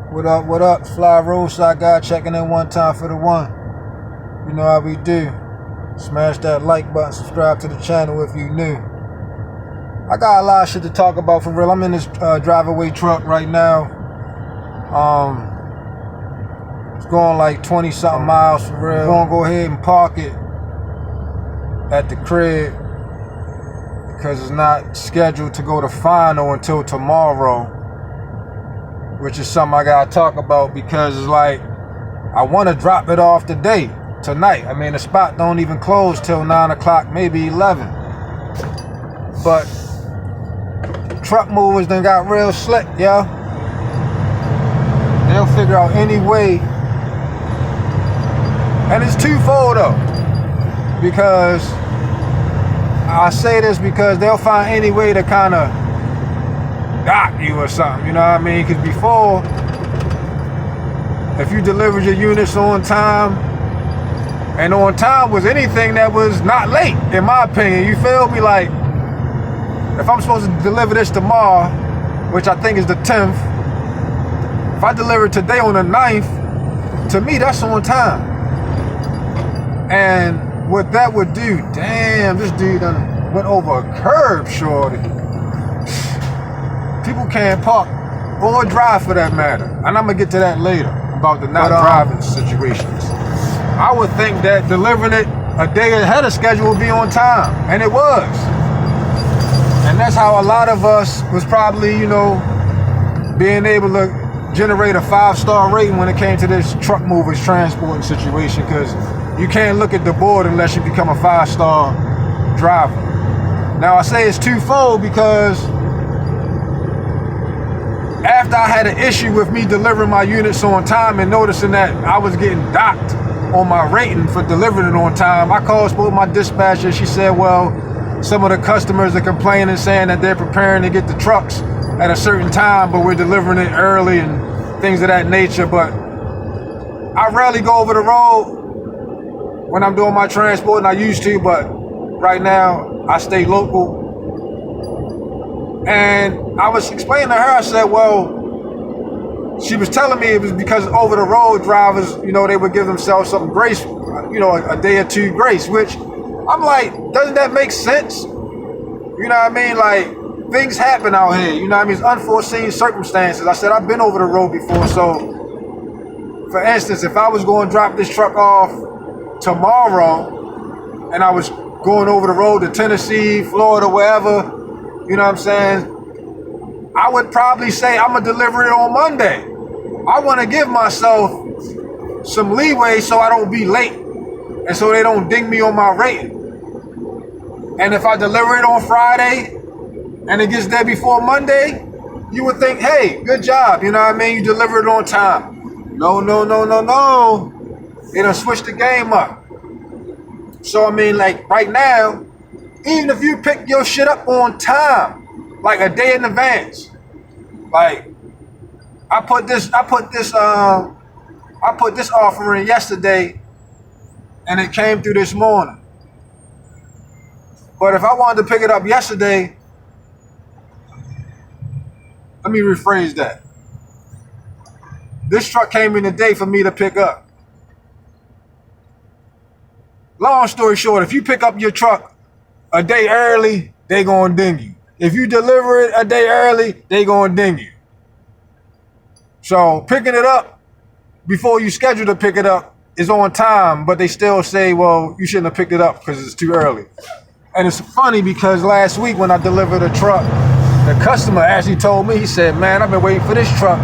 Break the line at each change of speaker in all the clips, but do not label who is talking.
What up, what up? Fly roadside guy checking in one time for the one. You know how we do. Smash that like button, subscribe to the channel if you new. I got a lot of shit to talk about for real. I'm in this drive-away truck right now. It's going like 20 something miles for real. I'm gonna go ahead and park it at the crib because it's not scheduled to go to final until tomorrow, which is something I gotta talk about because it's like I want to drop it off today, tonight. I mean, the spot don't even close till 9 o'clock, maybe 11. But truck movers done got real slick, yo. They'll figure out any way, and it's twofold though, because I say this because they'll find any way to kind of dock you or something, you know what I mean? Because before, if you delivered your units on time, and on time was anything that was not late, in my opinion, you feel me? Like, if I'm supposed to deliver this tomorrow, which I think is the 10th, if I deliver it today on the 9th, to me, that's on time. And what that would do, damn, this dude done went over a curb, shorty. People can't park or drive for that matter. And I'm gonna get to that later about the not driving situations. I would think that delivering it a day ahead of schedule would be on time, and it was. And that's how a lot of us was probably, you know, being able to generate a 5-star rating when it came to this truck movers transporting situation, because you can't look at the board unless you become a 5-star driver. Now I say it's twofold because after I had an issue with me delivering my units on time and noticing that I was getting docked on my rating for delivering it on time, I spoke with my dispatcher. She said, well, some of the customers are complaining, saying that they're preparing to get the trucks at a certain time, but we're delivering it early and things of that nature. But I rarely go over the road when I'm doing my transport, and I used to, but right now I stay local. And I was explaining to her, I said, well, she was telling me it was because over the road drivers, you know, they would give themselves some grace, you know, a day or two grace, which I'm like, doesn't that make sense? You know what I mean? Like, things happen out here, you know what I mean? It's unforeseen circumstances. I said, I've been over the road before, so for instance, if I was going to drop this truck off tomorrow and I was going over the road to Tennessee, Florida, wherever, you know what I'm saying, I would probably say I'm gonna deliver it on Monday. I want to give myself some leeway so I don't be late and so they don't ding me on my rating. And if I deliver it on Friday and it gets there before Monday, you would think, hey, good job, you know what I mean? You delivered it on time. No. They done switched the game up. So I mean, like right now, even if you pick your shit up on time, like a day in advance, like I put this offer in yesterday and it came through this morning. But if I wanted to pick it up yesterday, let me rephrase that. This truck came in today for me to pick up. Long story short, if you pick up your truck a day early, they gonna ding you. If you deliver it a day early, they gonna ding you. So picking it up before you schedule to pick it up is on time, but they still say, well, you shouldn't have picked it up because it's too early. And it's funny because last week when I delivered a truck, the customer actually told me, he said, man, I've been waiting for this truck.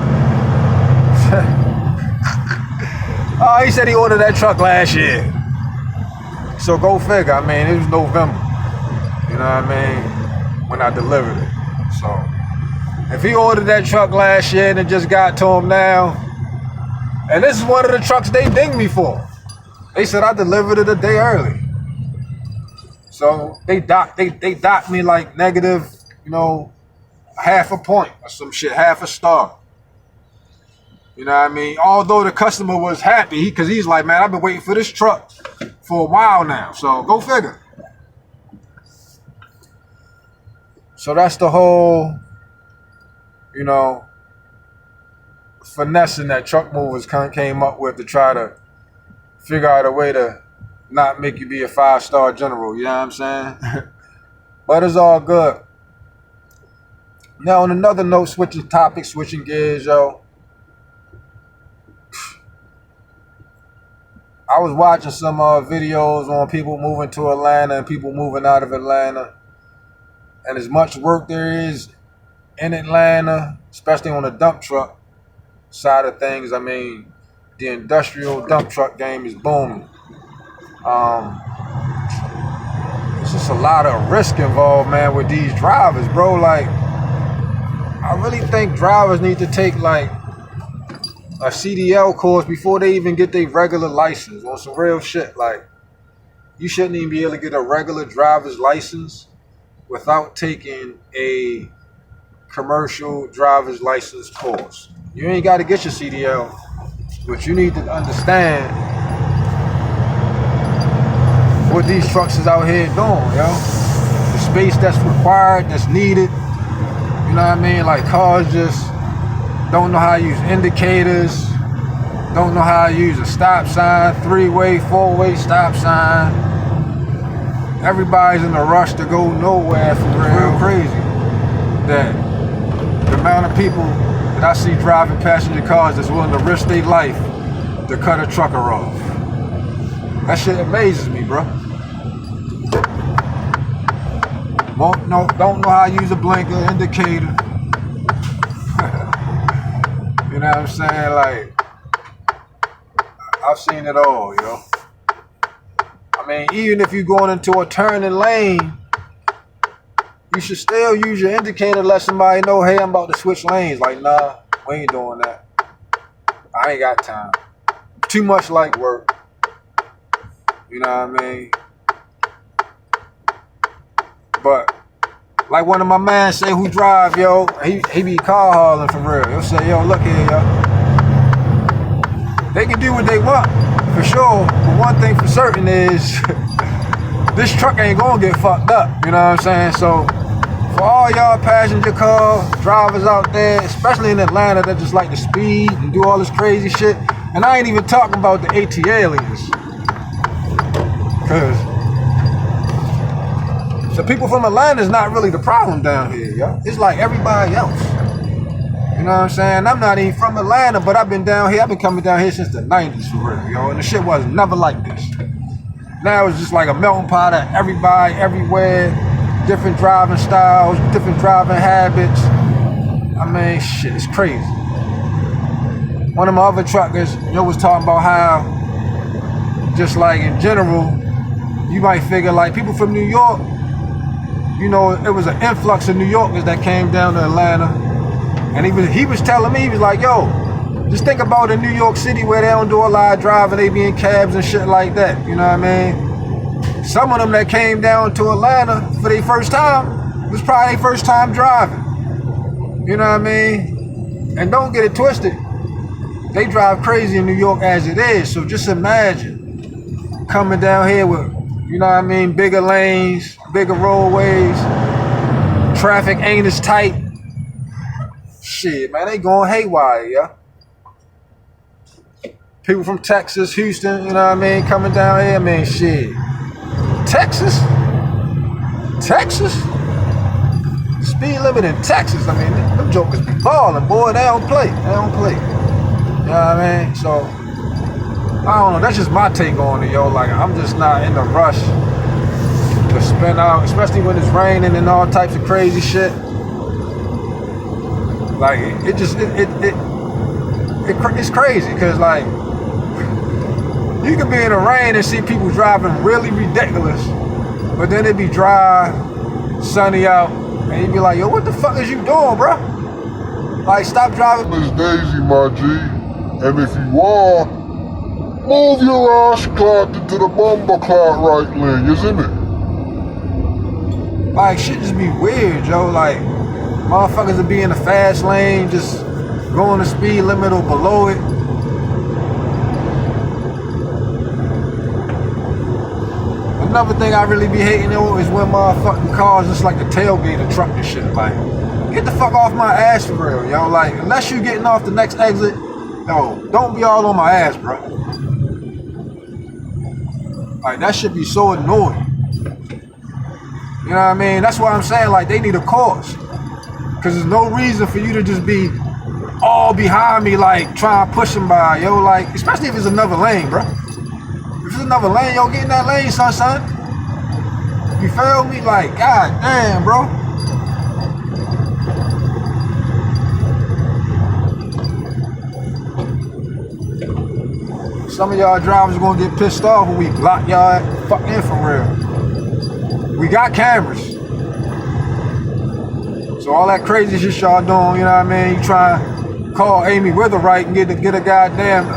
Oh, he said he ordered that truck last year. So go figure. I mean, it was November. You know what I mean? When I delivered it. So if he ordered that truck last year and it just got to him now, and this is one of the trucks they dinged me for. They said I delivered it a day early. So they docked me like negative, you know, half a point or some shit, half a star. You know what I mean? Although the customer was happy, because he's like, man, I've been waiting for this truck for a while now. So go figure. So that's the whole, you know, finessing that truck movers came up with to try to figure out a way to not make you be a 5-star general, you know what I'm saying? But it's all good. Now, on another note, switching topics, switching gears, yo. I was watching some videos on people moving to Atlanta and people moving out of Atlanta. And as much work there is in Atlanta, especially on the dump truck side of things, I mean, the industrial dump truck game is booming. It's just a lot of risk involved, man, with these drivers, bro. Like, I really think drivers need to take like a CDL course before they even get their regular license on some real shit. Like, you shouldn't even be able to get a regular driver's license without taking a commercial driver's license course. You ain't got to get your CDL, but you need to understand what these trucks is out here doing, yo. The space that's required, that's needed. You know what I mean? Like, cars just don't know how to use indicators, don't know how to use a stop sign, 3-way, 4-way stop sign. Everybody's in a rush to go nowhere for real crazy. That the amount of people that I see driving passenger cars that's willing to risk their life to cut a trucker off. That shit amazes me, bro. Don't know how to use a blinker, indicator. You know what I'm saying? Like, I've seen it all, yo. I mean, even if you're going into a turning lane, you should still use your indicator to let somebody know, hey, I'm about to switch lanes. Like, nah, we ain't doing that. I ain't got time. Too much like work. You know what I mean? But like one of my mans say who drive, yo, he be car hauling for real. He'll say, yo, look here, yo. They can do what they want, for sure. But one thing for certain is this truck ain't gonna get fucked up. You know what I'm saying? So for all y'all passenger car drivers out there, especially in Atlanta, that just like to speed and do all this crazy shit. And I ain't even talking about the ATLians. Cause the people from Atlanta is not really the problem down here, yo. It's like everybody else. You know what I'm saying? I'm not even from Atlanta, but I've been down here. I've been coming down here since the 90s for real, yo. And the shit was never like this. Now it's just like a melting pot of everybody, everywhere. Different driving styles, different driving habits. I mean, shit, it's crazy. One of my other truckers, yo, was talking about how, just like in general, you might figure like people from New York, you know, it was an influx of New Yorkers that came down to Atlanta. And he was telling me, he was like, yo, just think about in New York City where they don't do a lot of driving, they be in cabs and shit like that, you know what I mean? Some of them that came down to Atlanta for their first time was probably their first time driving. You know what I mean? And don't get it twisted. They drive crazy in New York as it is. So just imagine coming down here with, you know what I mean, bigger lanes, bigger roadways, traffic ain't as tight. Shit, man, they going haywire, yeah. People from Texas, Houston, you know what I mean, coming down here, man, shit. Texas? Speed limit in Texas, I mean, them jokers be balling, boy, they don't play. You know what I mean? So, I don't know, that's just my take on it, yo. Like, I'm just not in a rush to spin out, especially when it's raining and all types of crazy shit. Like, it's crazy, because, like, you can be in the rain and see people driving really ridiculous, but then it be dry, sunny out, and you be like, yo, what the fuck is you doing, bro? Like, stop driving.
It's Daisy, my G. And if you are, move your ass clock into the bumper clock right lane, isn't it?
Like, shit just be weird, yo. Like, motherfuckers will be in the fast lane, just going the speed limit or below it. Another thing I really be hating though is when motherfucking cars just like the tailgate of truck and shit. Like, get the fuck off my ass for real, yo. Like, unless you getting off the next exit, yo, don't be all on my ass, bro. Like, that should be so annoying. You know what I mean? That's why I'm saying, like, they need a cause. Because there's no reason for you to just be all behind me, like, trying to push them by, yo. Like, especially if it's another lane, bro. If it's another lane, yo, get in that lane, son. You feel me? Like, god damn, bro. Some of y'all drivers are gonna get pissed off when we block y'all fuck in for real. We got cameras. So all that crazy shit y'all doing, you know what I mean? You try to call Amy Witherite and get a goddamn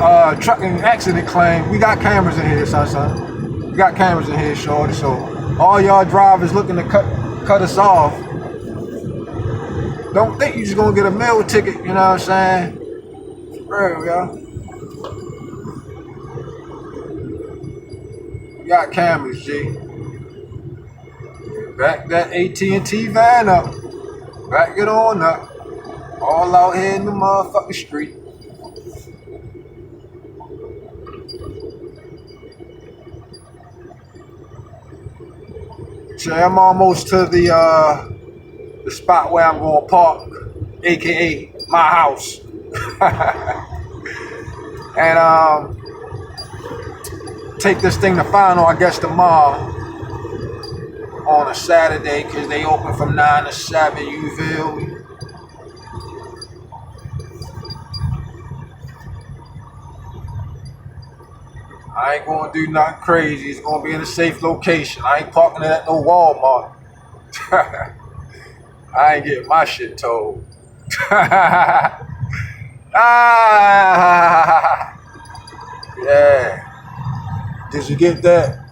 trucking accident claim. We got cameras in here, son. We got cameras in here, shorty. So all y'all drivers looking to cut us off, don't think you just gonna get a meal ticket, you know what I'm saying? For real, y'all. We got cameras, G. Back that AT&T van up. Back it on up. All out here in the motherfucking street. So I'm almost to the spot where I'm gonna park, aka my house. And take this thing to final, I guess, tomorrow on a Saturday, because they open from 9 to 7, you feel me? I ain't gonna do nothing crazy. It's gonna be in a safe location. I ain't parking it at no Walmart. I ain't getting my shit told. Yeah. Did you get that?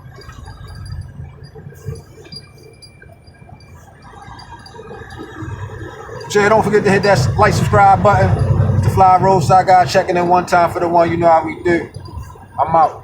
Jay, don't forget to hit that like, subscribe button. The Fly Roadside Guy checking in one time for the one, you know how we do. I'm out.